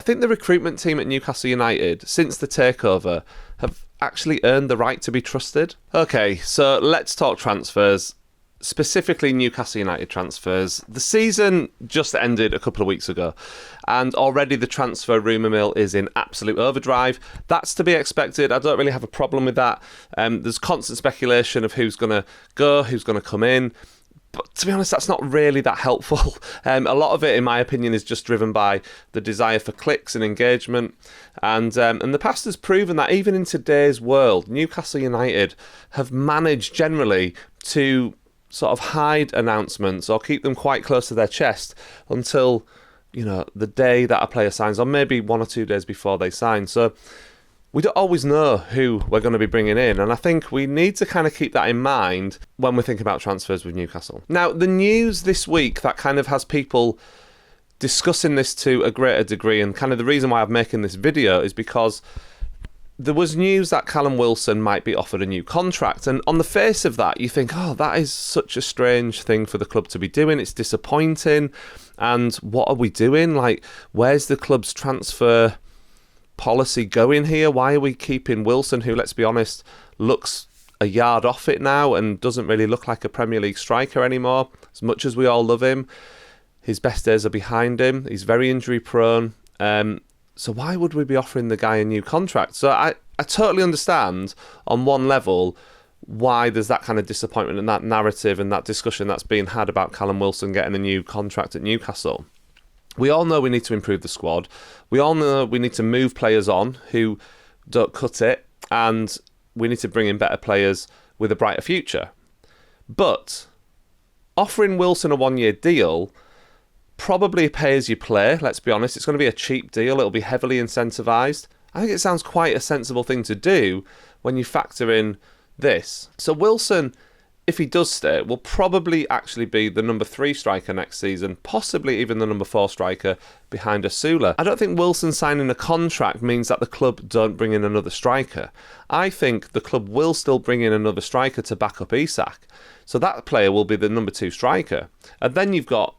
think the recruitment team at Newcastle United, since the takeover, have actually earned the right to be trusted. Okay, so let's talk transfers. Specifically Newcastle United transfers. The season just ended a couple of weeks ago, and already the transfer rumour mill is in absolute overdrive. That's to be expected. I don't really have a problem with that. There's constant speculation of who's going to go, who's going to come in. But to be honest, that's not really that helpful. A lot of it, in my opinion, is just driven by the desire for clicks and engagement. And the past has proven that even in today's world, Newcastle United have managed generally to sort of hide announcements or keep them quite close to their chest until, the day that a player signs, or maybe 1 or 2 days before they sign. So we don't always know who we're going to be bringing in, and I think we need to kind of keep that in mind when we're thinking about transfers with Newcastle. Now, the news this week that kind of has people discussing this to a greater degree, and kind of the reason why I'm making this video is because there was news that Callum Wilson might be offered a new contract, and on the face of that, you think, oh, that is such a strange thing for the club to be doing. It's disappointing, and what are we doing? Like, where's the club's transfer policy going here? Why are we keeping Wilson, who, let's be honest, looks a yard off it now and doesn't really look like a Premier League striker anymore, as much as we all love him? His best days are behind him. He's very injury prone. So why would we be offering the guy a new contract? So I totally understand on one level why there's that kind of disappointment and that narrative and that discussion that's being had about Callum Wilson getting a new contract at Newcastle. We all know we need to improve the squad. We all know we need to move players on who don't cut it, and we need to bring in better players with a brighter future. But offering Wilson a 1-year deal, probably pay as you play, let's be honest. It's going to be a cheap deal. It'll be heavily incentivised. I think it sounds quite a sensible thing to do when you factor in this. So Wilson, if he does stay, will probably actually be the number 3 striker next season, possibly even the number 4 striker behind Asula. I don't think Wilson signing a contract means that the club don't bring in another striker. I think the club will still bring in another striker to back up Isak. So that player will be the number 2 striker. And then you've got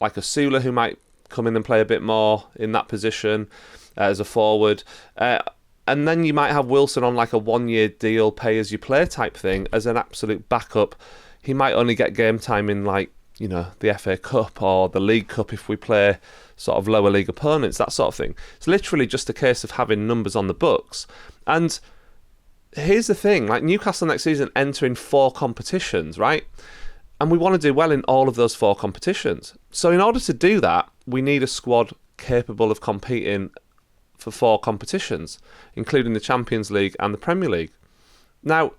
like Asula, who might come in and play a bit more in that position as a forward. And then you might have Wilson on like a 1-year deal, pay as you play type thing as an absolute backup. He might only get game time in the FA Cup or the League Cup if we play sort of lower league opponents, that sort of thing. It's literally just a case of having numbers on the books. And here's the thing, like Newcastle next season entering 4 competitions, right? And we want to do well in all of those 4 competitions. So in order to do that, we need a squad capable of competing for 4 competitions, including the Champions League and the Premier League. Now,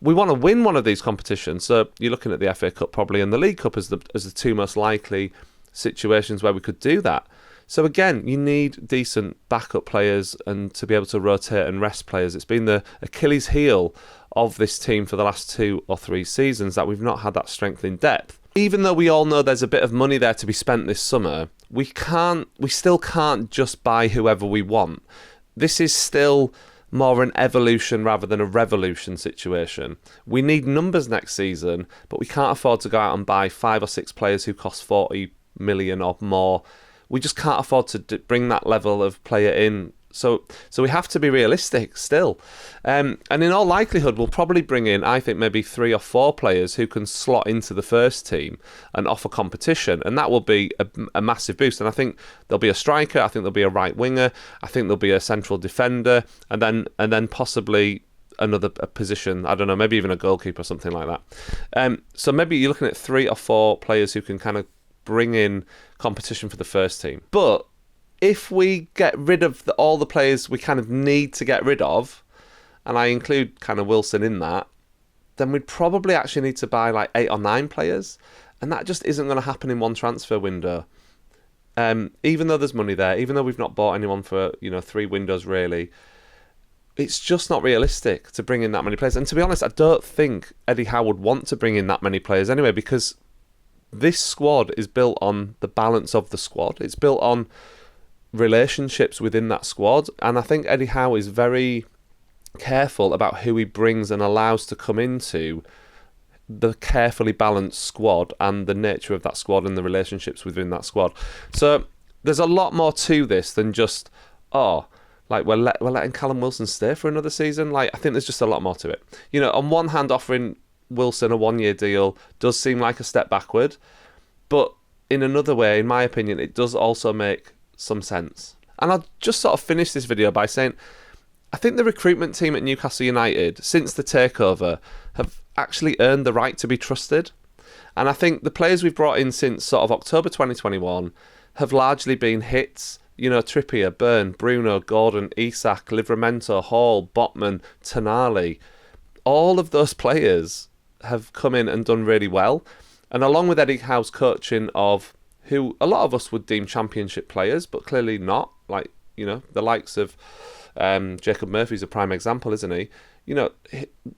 we want to win one of these competitions, so you're looking at the FA Cup probably and the League Cup as the 2 most likely situations where we could do that. So again, you need decent backup players and to be able to rotate and rest players. It's been the Achilles heel of this team for the last 2 or 3 seasons that we've not had that strength in depth. Even though we all know there's a bit of money there to be spent this summer, we still can't just buy whoever we want. This is still more an evolution rather than a revolution situation. We need numbers next season, but we can't afford to go out and buy 5 or 6 players who cost 40 million or more. We just can't afford to bring that level of player in. So we have to be realistic still. And in all likelihood, we'll probably bring in, I think, maybe 3 or 4 players who can slot into the first team and offer competition. And that will be a massive boost. And I think there'll be a striker. I think there'll be a right winger. I think there'll be a central defender. And then possibly another position. I don't know, maybe even a goalkeeper or something like that. So maybe you're looking at 3 or 4 players who can kind of bring in competition for the first team. But if we get rid of all the players we kind of need to get rid of, and I include kind of Wilson in that, then we'd probably actually need to buy like 8 or 9 players, and that just isn't going to happen in one transfer window. Even though there's money there, even though we've not bought anyone for 3 windows really, it's just not realistic to bring in that many players. And to be honest, I don't think Eddie Howe would want to bring in that many players anyway, because this squad is built on the balance of the squad. It's built on relationships within that squad, and I think Eddie Howe is very careful about who he brings and allows to come into the carefully balanced squad and the nature of that squad and the relationships within that squad. So there's a lot more to this than just, like we're letting Callum Wilson stay for another season. Like, I think there's just a lot more to it. You know, on one hand, offering Wilson a 1-year deal does seem like a step backward, but in another way, in my opinion, it does also make some sense. And I'll just sort of finish this video by saying, I think the recruitment team at Newcastle United, since the takeover, have actually earned the right to be trusted. And I think the players we've brought in since sort of October 2021 have largely been hits. You know, Trippier, Byrne, Bruno, Gordon, Isak, Livramento, Hall, Botman, Tonali. All of those players have come in and done really well. And along with Eddie Howe's coaching of who a lot of us would deem championship players, but clearly not. Like, you know, the likes of Jacob Murphy's a prime example, isn't he? You know,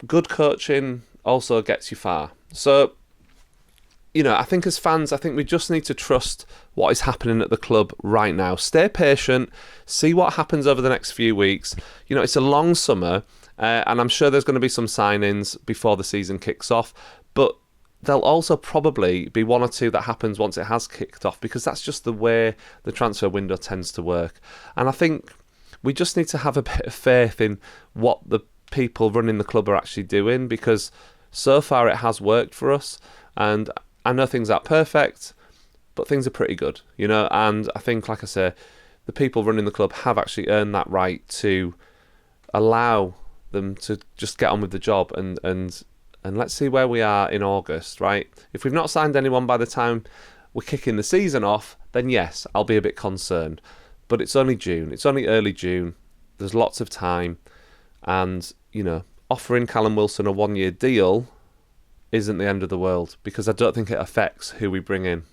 good coaching also gets you far. So, you know, I think as fans, I think we just need to trust what is happening at the club right now. Stay patient, see what happens over the next few weeks. You know, it's a long summer, and I'm sure there's going to be some signings before the season kicks off, but there'll also probably be one or two that happens once it has kicked off, because that's just the way the transfer window tends to work. And I think we just need to have a bit of faith in what the people running the club are actually doing, because so far it has worked for us. And I know things aren't perfect, but things are pretty good, you know. And I think, like I say, the people running the club have actually earned that right to allow them to just get on with the job. And let's see where we are in August, right? If we've not signed anyone by the time we're kicking the season off, then yes, I'll be a bit concerned. But it's only June. It's only early June. There's lots of time. And, you know, offering Callum Wilson a 1-year deal isn't the end of the world, because I don't think it affects who we bring in.